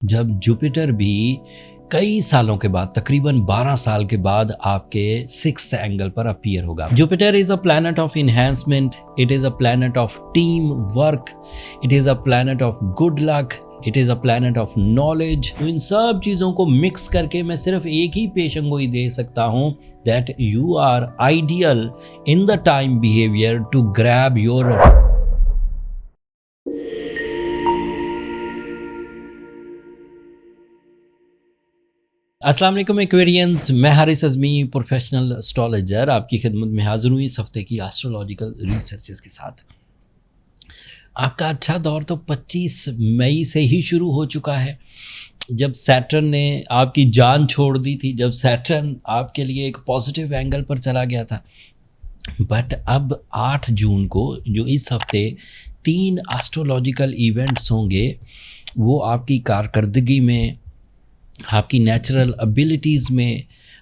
جب جوپیٹر بھی کئی سالوں کے بعد تقریباً 12 سال کے بعد آپ کے 6th اینگل پر اپیئر ہوگا. Jupiter is a planet of enhancement, it is a planet of team work, it is a planet of good luck, it is a planet of knowledge. تو ان سب چیزوں کو مکس کر کے میں صرف ایک ہی پیشن گوئی دے سکتا ہوں that you are ideal in the time behaviour to grab your. السلام علیکم ایکویرینز، میں حارث اعظمی پروفیشنل اسٹرالوجر آپ کی خدمت میں حاضر ہوئی اس ہفتے کی ایسٹرولوجیکل ریسرچز کے ساتھ. آپ کا اچھا دور تو 25 مئی سے ہی شروع ہو چکا ہے، جب سیٹرن نے آپ کی جان چھوڑ دی تھی، جب سیٹرن آپ کے لیے ایک پازیٹیو اینگل پر چلا گیا تھا. بٹ اب 8 جون کو جو اس ہفتے 3 ایسٹرولوجیکل ایونٹس ہوں گے، وہ آپ کی کارکردگی میں، آپ کی نیچرل ابیلٹیز میں،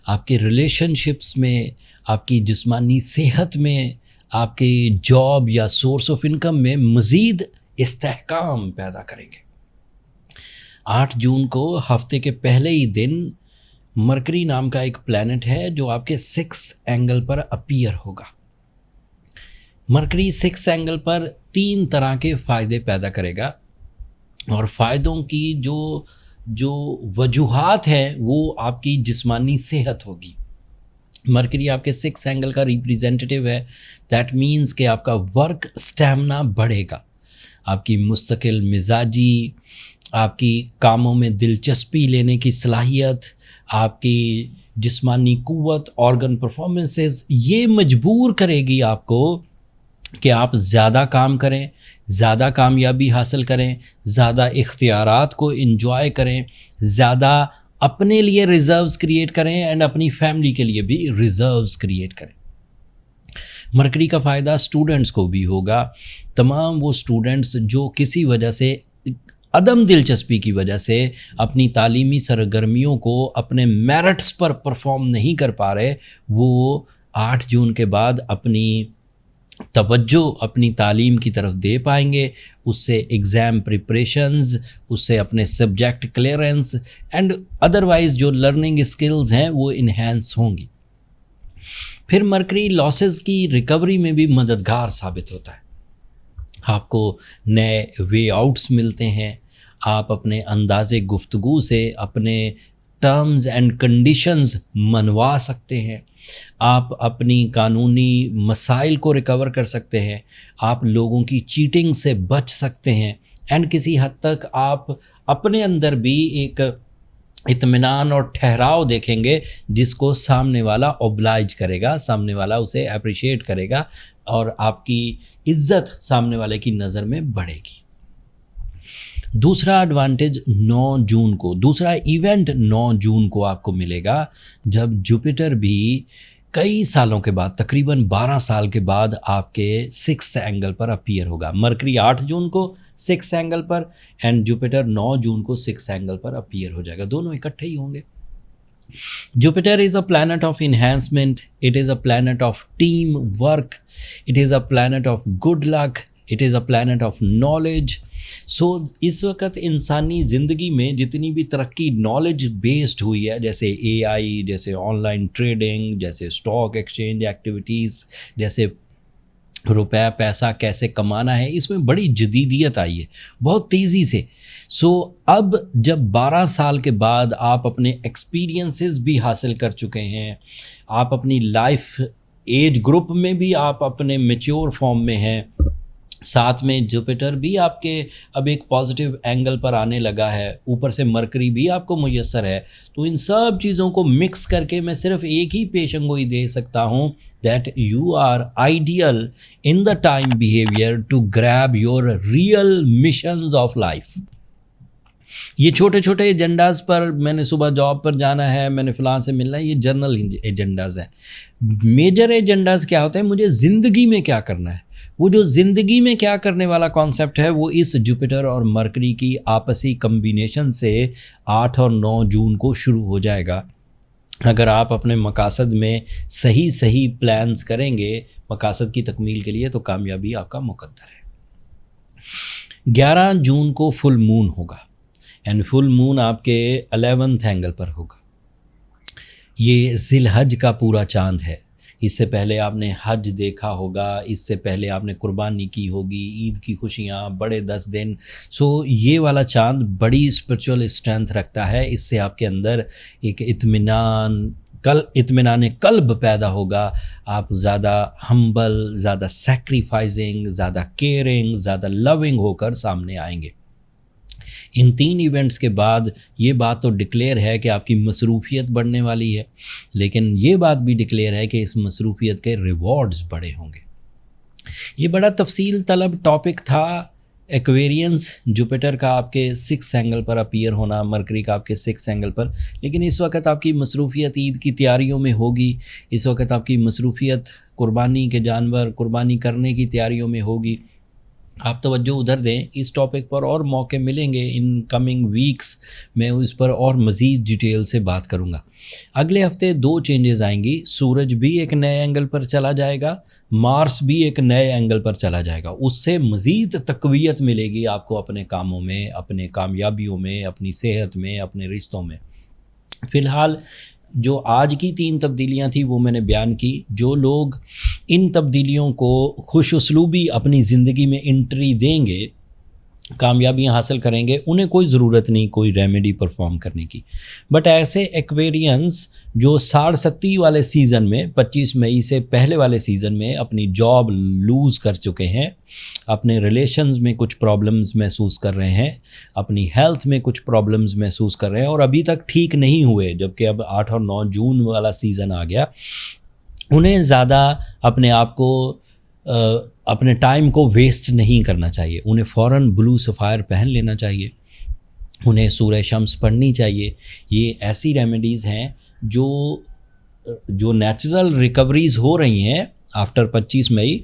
آپ کے ریلیشن شپس میں، آپ کی جسمانی صحت میں، آپ کے جاب یا سورس آف انکم میں مزید استحکام پیدا کریں گے. 8 جون کو ہفتے کے پہلے ہی دن مرکری نام کا ایک پلانٹ ہے جو آپ کے 6th اینگل پر اپیئر ہوگا. مرکری 6th اینگل پر 3 طرح کے فائدے پیدا کرے گا، اور فائدوں کی جو وجوہات ہیں وہ آپ کی جسمانی صحت ہوگی. مرکری آپ کے 6th اینگل کا ریپریزنٹیٹیو ہے. دیٹ مینز کہ آپ کا ورک سٹیمنا بڑھے گا، آپ کی مستقل مزاجی، آپ کی کاموں میں دلچسپی لینے کی صلاحیت، آپ کی جسمانی قوت، آرگن پرفارمنسز، یہ مجبور کرے گی آپ کو کہ آپ زیادہ کام کریں، زیادہ کامیابی حاصل کریں، زیادہ اختیارات کو انجوائے کریں، زیادہ اپنے لیے ریزروز کریٹ کریں اینڈ اپنی فیملی کے لیے بھی ریزروز کریٹ کریں. مرکری کا فائدہ اسٹوڈنٹس کو بھی ہوگا. تمام وہ اسٹوڈنٹس جو کسی وجہ سے، عدم دلچسپی کی وجہ سے اپنی تعلیمی سرگرمیوں کو اپنے میرٹس پر پرفارم نہیں کر پا رہے، وہ 8 جون کے بعد اپنی توجہ اپنی تعلیم کی طرف دے پائیں گے. اس سے ایگزام پریپریشنز، اس سے اپنے سبجیکٹ کلیئرنس اینڈ ادروائز جو لرننگ اسکلز ہیں وہ انہینس ہوں گی. پھر مرکری لاسز کی ریکوری میں بھی مددگار ثابت ہوتا ہے. آپ کو نئے وے آؤٹس ملتے ہیں، آپ اپنے انداز گفتگو سے اپنے ٹرمز اینڈ کنڈیشنز منوا سکتے ہیں، آپ اپنی قانونی مسائل کو ریکور کر سکتے ہیں، آپ لوگوں کی چیٹنگ سے بچ سکتے ہیں، اینڈ کسی حد تک آپ اپنے اندر بھی ایک اطمینان اور ٹھہراؤ دیکھیں گے جس کو سامنے والا اوبلائج کرے گا، سامنے والا اسے اپریشیٹ کرے گا، اور آپ کی عزت سامنے والے کی نظر میں بڑھے گی. دوسرا ایڈوانٹیج 9 جون کو، دوسرا ایونٹ 9 جون کو آپ کو ملے گا، جب جوپیٹر بھی کئی سالوں کے بعد تقریباً 12 سال کے بعد آپ کے 6th اینگل پر اپیئر ہوگا. مرکری 8 جون کو 6th angle per and Jupiter 9 جون کو 6th اینگل پر اپیئر ہو جائے گا. دونوں اکٹھے ہی ہوں گے. Jupiter is a planet of enhancement, it is a planet of team work, it is a planet of good luck, it is a planet of knowledge. So اس وقت انسانی زندگی میں جتنی بھی ترقی نالج بیسڈ ہوئی ہے، جیسے AI، جیسے آن لائن ٹریڈنگ، جیسے اسٹاک ایکسچینج ایکٹیویٹیز، جیسے روپے پیسہ کیسے کمانا ہے، اس میں بڑی جدیدیت آئی ہے بہت تیزی سے. سو اب جب 12 سال کے بعد آپ اپنے ایکسپیرینسز بھی حاصل کر چکے ہیں، آپ اپنی لائف ایج گروپ میں بھی آپ اپنے میچور فارم میں ہیں، ساتھ میں جوپیٹر بھی آپ کے اب ایک پازیٹیو اینگل پر آنے لگا ہے، اوپر سے مرکری بھی آپ کو میسر ہے، تو ان سب چیزوں کو مکس کر کے میں صرف ایک ہی پیشن گوئی دے سکتا ہوں that you are ideal in the time behaviour to grab your real missions of life. یہ چھوٹے چھوٹے ایجنڈاز پر، میں نے صبح جاب پر جانا ہے، میں نے فلاں سے ملنا ہے، یہ جنرل ایجنڈاز ہیں. میجر ایجنڈاز کیا ہوتے ہیں؟ مجھے زندگی میں کیا کرنا ہے. وہ جو زندگی میں کیا کرنے والا کانسیپٹ ہے وہ اس جوپیٹر اور مرکری کی آپسی کمبینیشن سے 8 اور 9 جون کو شروع ہو جائے گا. اگر آپ اپنے مقاصد میں صحیح پلانز کریں گے مقاصد کی تکمیل کے لیے، تو کامیابی آپ کا مقدر ہے. 11 جون کو فل مون ہوگا اینڈ فل مون آپ کے 11th اینگل پر ہوگا. یہ ذی الحج کا پورا چاند ہے. اس سے پہلے آپ نے حج دیکھا ہوگا، اس سے پہلے آپ نے قربانی کی ہوگی، عید کی خوشیاں، بڑے 10 دن. یہ والا چاند بڑی اسپرچول اسٹرینتھ رکھتا ہے. اس سے آپ کے اندر ایک اطمینان قلب پیدا ہوگا. آپ زیادہ ہمبل، زیادہ سیکریفائزنگ، زیادہ کیئرنگ، زیادہ لونگ ہو کر سامنے آئیں گے. ان 3 ایونٹس کے بعد یہ بات تو ڈکلیئر ہے کہ آپ کی مصروفیت بڑھنے والی ہے، لیکن یہ بات بھی ڈکلیئر ہے کہ اس مصروفیت کے ریوارڈز بڑے ہوں گے. یہ بڑا تفصیل طلب ٹاپک تھا. ایکویرینس، جوپیٹر کا آپ کے 6 اینگل پر اپیئر ہونا، مرکری کا آپ کے 6 اینگل پر، لیکن اس وقت آپ کی مصروفیت عید کی تیاریوں میں ہوگی. اس وقت آپ کی مصروفیت قربانی کے جانور قربانی کرنے کی تیاریوں میں ہوگی. آپ توجہ ادھر دیں. اس ٹاپک پر اور موقع ملیں گے ان کمنگ ویکس، میں اس پر اور مزید ڈیٹیل سے بات کروں گا. اگلے ہفتے 2 چینجز آئیں گی. سورج بھی ایک نئے اینگل پر چلا جائے گا، مارس بھی ایک نئے اینگل پر چلا جائے گا. اس سے مزید تقویت ملے گی آپ کو اپنے کاموں میں، اپنے کامیابیوں میں، اپنی صحت میں، اپنے رشتوں میں. فی الحال جو آج کی 3 تبدیلیاں تھیں وہ میں نے بیان کی. جو لوگ ان تبدیلیوں کو خوش اسلوبی اپنی زندگی میں انٹری دیں گے، کامیابیاں حاصل کریں گے، انہیں کوئی ضرورت نہیں کوئی ریمیڈی پرفارم کرنے کی. بٹ ایسے ایکویرینس جو 60-70 والے سیزن میں 25 مئی سے پہلے والے سیزن میں اپنی جاب لوز کر چکے ہیں، اپنے ریلیشنز میں کچھ پرابلمز محسوس کر رہے ہیں، اپنی ہیلتھ میں کچھ پرابلمز محسوس کر رہے ہیں اور ابھی تک ٹھیک نہیں ہوئے، جبکہ اب 8 اور 9 جون والا سیزن آ گیا، انہیں زیادہ اپنے آپ کو اپنے ٹائم کو ویسٹ نہیں کرنا چاہیے. انہیں فوراً بلو سفائر پہن لینا چاہیے، انہیں سورہ شمس پڑھنی چاہیے. یہ ایسی ریمیڈیز ہیں جو نیچرل ریکوریز ہو رہی ہیں آفٹر 25 مئی،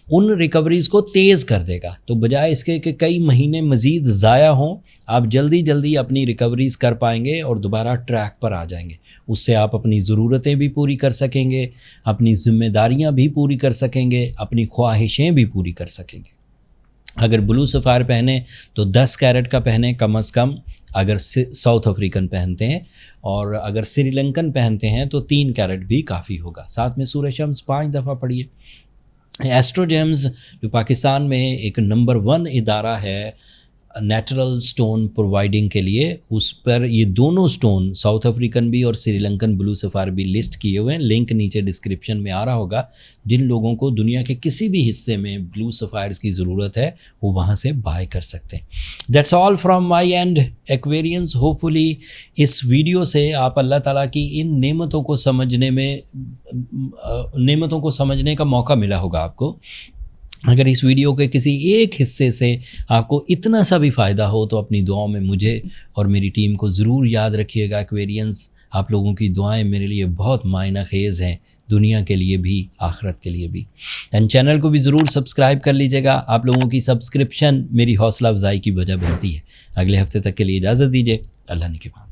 ان ریکوریز کو تیز کر دے گا. تو بجائے اس کے کہ کئی مہینے مزید ضائع ہوں، آپ جلدی اپنی ریکوریز کر پائیں گے اور دوبارہ ٹریک پر آ جائیں گے. اس سے آپ اپنی ضرورتیں بھی پوری کر سکیں گے، اپنی ذمہ داریاں بھی پوری کر سکیں گے، اپنی خواہشیں بھی پوری کر سکیں گے. اگر بلو سفائر پہنیں تو 10 کیرٹ کا پہنیں کم از کم اگر ساؤتھ افریقن پہنتے ہیں، اور اگر سری لنکن پہنتے ہیں تو 3 کیرٹ بھی کافی ہوگا. ساتھ میں سورہ شمس 5 دفعہ پڑھیے. ایسٹرو جیمز جو پاکستان میں ایک نمبر 1 ادارہ ہے نیچرل سٹون پرووائڈنگ کے لیے، اس پر یہ دونوں سٹون ساؤتھ افریقن بھی اور سری لنکن بلو سفائر بھی لسٹ کیے ہوئے ہیں. لنک نیچے ڈسکرپشن میں آ رہا ہوگا. جن لوگوں کو دنیا کے کسی بھی حصے میں بلو سفائرز کی ضرورت ہے وہ وہاں سے بائی کر سکتے ہیں. That's all from my end experience. Hopefully اس ویڈیو سے آپ اللہ تعالیٰ کی ان نعمتوں کو سمجھنے کا موقع ملا ہوگا آپ کو. اگر اس ویڈیو کے کسی ایک حصے سے آپ کو اتنا سا بھی فائدہ ہو تو اپنی دعاؤں میں مجھے اور میری ٹیم کو ضرور یاد رکھیے گا. ایکویرینس، آپ لوگوں کی دعائیں میرے لیے بہت معنی خیز ہیں، دنیا کے لیے بھی آخرت کے لیے بھی. اینڈ چینل کو بھی ضرور سبسکرائب کر لیجیے گا. آپ لوگوں کی سبسکرپشن میری حوصلہ افزائی کی وجہ بنتی ہے. اگلے ہفتے تک کے لیے اجازت دیجیے. اللہ نگہبان.